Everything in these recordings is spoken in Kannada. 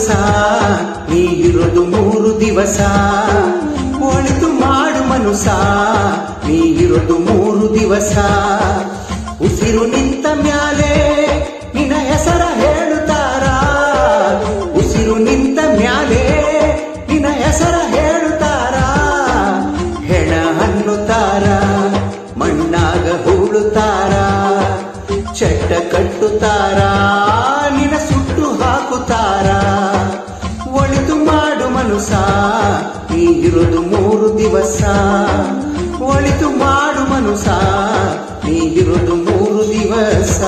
ಮನುಸ ನೀ ಇರೋದು 3 ದಿವಸ. ಒಳಿತು ಮಾಡು ಮನುಸ ನೀ ಇರೋದು 3 ದಿವಸ. ಉಸಿರು ನಿಂತ ಮ್ಯಾಲೆ ನಿನ್ನ ಹೆಸರ ಹೇಳುತ್ತಾರ. ಉಸಿರು ನಿಂತ ಮ್ಯಾಲೆ ನಿನ್ನ ಹೆಸರ ಹೇಳುತ್ತಾರ. ಹೆಣ ಅನ್ನುತ್ತಾರ, ಮಣ್ಣಾಗ ಹೂಳುತ್ತಾರ, ಚಟ್ಟ ಕಟ್ಟುತ್ತಾರ, ನಿನ್ನ ಸುಟ್ಟು ಹಾಕುತ್ತಾರ. ಒಳಿತು ಮಾಡು ಮನುಸ ನೀ ಇರೋದು 3 ದಿವಸ. ಒಳಿತು ಮಾಡು ಮನುಸ ನೀ ಇರೋದು 3 ದಿವಸ.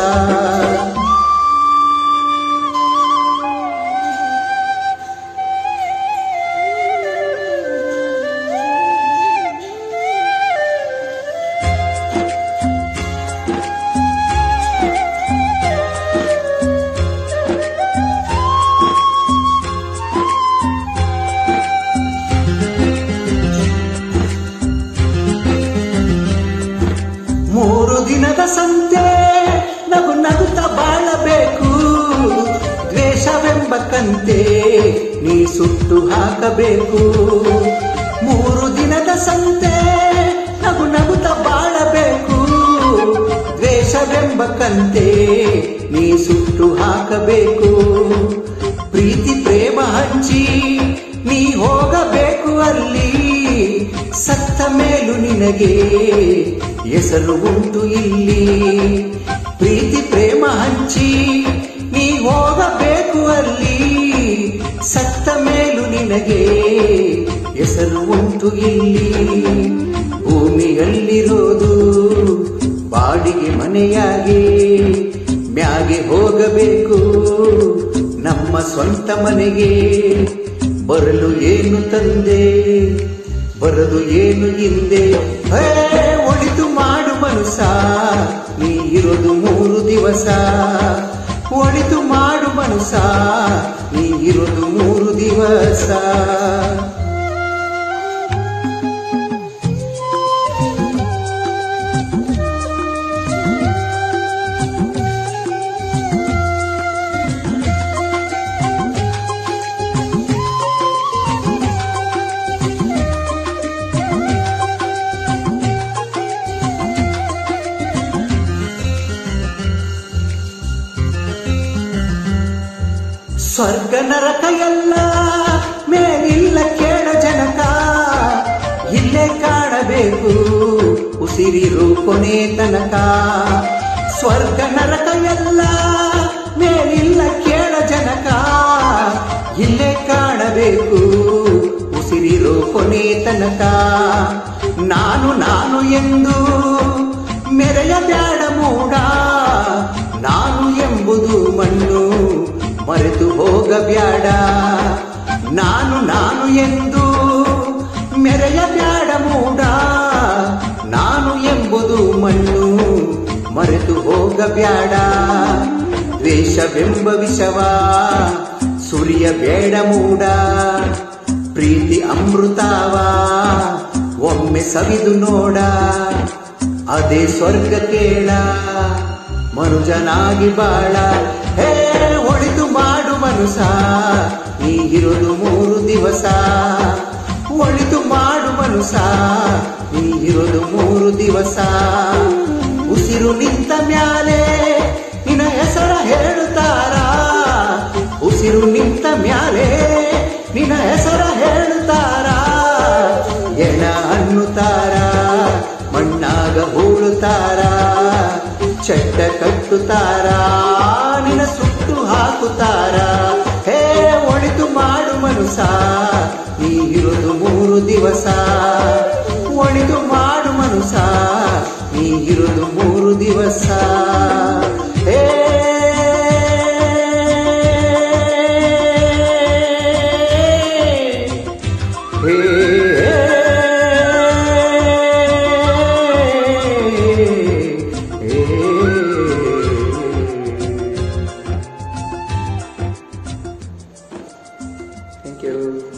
ದಿನದ ಸಂತೆ ನಗು ನಗುತ್ತ ಬಾಳಬೇಕು. ದ್ವೇಷವೆಂಬ ಕಂತೆ ನೀ ಸುಟ್ಟು ಹಾಕಬೇಕು. 3 ದಿನದ ಸಂತೆ ನಗು ನಗುತ್ತ ಬಾಳಬೇಕು. ದ್ವೇಷವೆಂಬ ಕಂತೆ ನೀ ಸುಟ್ಟು ಹಾಕಬೇಕು. ಪ್ರೀತಿ ಪ್ರೇಮ ಹಂಚಿ ನೀ ಹೋಗಬೇಕು ಅಲ್ಲಿ. ಸತ್ತ ಮೇಲೂ ನಿನಗೆ ಹೆಸರು ಉಂಟು ಇಲ್ಲಿ. ಪ್ರೀತಿ ಪ್ರೇಮ ಹಂಚಿ ನೀ ಹೋಗಬೇಕು ಅಲ್ಲಿ. ಸತ್ತ ಮೇಲೂ ನಿನಗೆ ಹೆಸರು ಉಂಟು ಇಲ್ಲಿ. ಭೂಮಿಯಲ್ಲಿರೋದು ಬಾಡಿಗೆ ಮನೆಯಾಗಿ ಮ್ಯಾಗೆ ಹೋಗಬೇಕು ನಮ್ಮ ಸ್ವಂತ ಮನೆಗೆ. ಬರಲು ಏನು ತಂದೆ, ಬರದು ಏನು ಹಿಂದೆ. ಒಳಿತು ಮಾಡು ಮನುಸ ನೀ ಇರೋದು 3 ದಿವಸ. ಒಳಿತು ಮಾಡು ಮನುಸ ನೀ ಇರೋದು 3 ದಿವಸ. ಸ್ವರ್ಗ ನರಕ ಎಲ್ಲ ಮೇಲಿಲ್ಲ ಕೇಳ ಜನಕ. ಇಲ್ಲೇ ಕಾಣಬೇಕು ಉಸಿರಿರು ಕೊನೆ ತನಕ. ಸ್ವರ್ಗ ನರಕ ಎಲ್ಲ ಮೇಲಿಲ್ಲ ಕೇಳ ಜನಕ. ಇಲ್ಲೇ ಕಾಣಬೇಕು ಉಸಿರಿರು ಕೊನೆ ತನಕ. ನಾನು ನಾನು ಎಂದು ಮೆರೆಯಬ್ಯಾಡ ಮೂಡ. ನಾನು ಎಂಬುದು ಮಣ್ಣು ಮರೆತು ಹೋಗಬ್ಯಾಡ. ನಾನು ನಾನು ಎಂದು ಮೆರೆಯಬ್ಯಾಡ ಮೂಡ. ನಾನು ಎಂಬುದು ಮಣ್ಣು ಮರೆತು ಹೋಗಬ್ಯಾಡ. ದ್ವೇಷವೆಂಬ ವಿಷವ ಸುರಿಯಬೇಡ ಮೂಡ. ಪ್ರೀತಿ ಅಮೃತವ ಒಮ್ಮೆ ಸವಿದು ನೋಡ. ಅದೇ ಸ್ವರ್ಗ ಕೇಳ ಮನುಜನಾಗಿ ಬಾಳ. ಒಳಿತು ಮಾಡು ಮನುಸ ನೀ ಇರೋದು 3 ದಿವಸ. ಒಳಿತು ಮಾಡು ಮನುಸ ನೀ ಇರೋದು 3 ದಿವಸ. ಉಸಿರು ನಿಂತ ಮ್ಯಾಲೆ ನಿನ್ನ ಹೆಸರ ಹೇಳುತ್ತಾರ. ಉಸಿರು ನಿಂತ ಮ್ಯಾಲೆ ನಿನ್ನ ಹೆಸರ ಹೇಳುತ್ತಾರ. ಎಣ ಅನ್ನುತ್ತಾರ, ಮಣ್ಣಾಗ ಹೂಳುತ್ತಾರ, ಚಟ್ಟ ಕಟ್ಟುತ್ತಾರ, ನಿನ್ನ ಸುಟ್ಟು ಹಾಕುತ್ತಾರ. ಒಳಿತು ಮಾಡು ಮನುಸ ನೀ ಇರೋದು 3 ದಿವಸ. ಒಳಿತು ಮಾಡು ಮನುಸ ನೀ ಇರೋದು 3 ದಿವಸ. Thank you.